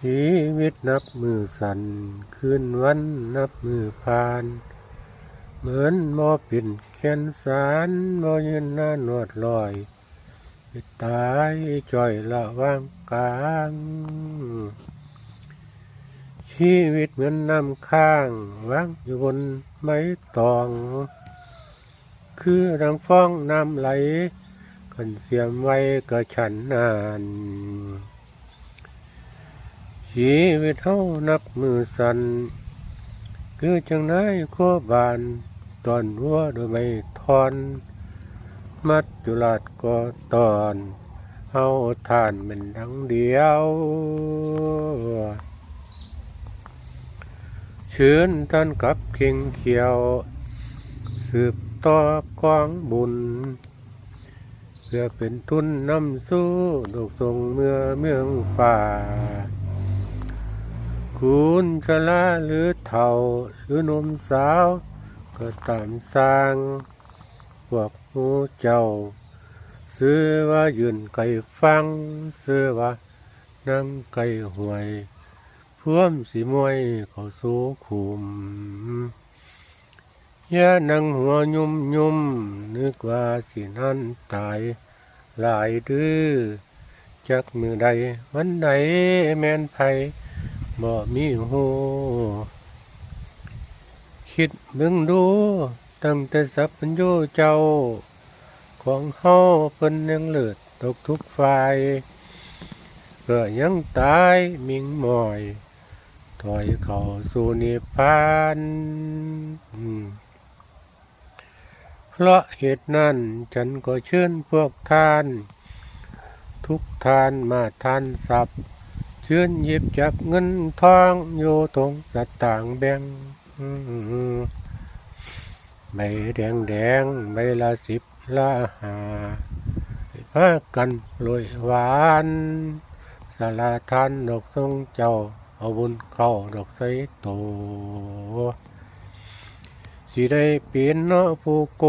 ชีวิตนับมือสั่นคืนวันนับมือผ่านเหมือนบ่เป็นแขนสารบ่ยืนหน้านวดลอยตายจ่อยละวางกลางชีวิตเหมือนน้ำค้างวางอยู่บนไม้ตองคือดังฟ้องน้ำไหลกันเสียมไว้ก็ฉันนานชีวิตเฮานับมือสั่นคือจังได๋ขั้วบานตอนหัวโดยไม่ทอนมัดจุลาดก็ตอนเฮาทานเป็นดังเดียวชื้นทันกับเข่งเขียวสืบต่อกองบุญเพื่อเป็นทุนนำสู้ดอกทรงเมืองฝ่าคุณชราหรือเฒ่าหรือหนุ่มสาวก็ตามสร้างพวกหมู่เจ้าซื้อว่ายืนไก่ฟังซื้อว่านั่งไก่หวยพ่วมสีมวยเข้าสู่ขุมอย่านั่งหัวยุ่มนึกว่าสินั้นตายหลายดื้อจักมือใดวันใดแม่นไผบ่มีหูคิดเบิ่งดูตั้งแต่สัพพัญญูเจ้าของเฮาเพิ่นยังเลิศตกทุกฝ่ายก็ยังตายมิงมอยถอยเข้าสู่นิพพานเพราะเหตุนั้นฉันก็เชิญพวกท่านทุกท่านมาทานทรัพย์เชิญหยิบจับเงินทองโยทงสตางค์แบ่งใบแดงใบละ10ละ5พากันรวยหวานสาราทานดอกทรงเจ้าเอาบุญเข้าดอกใส่โตสิได้เป็นเนาะผู้โก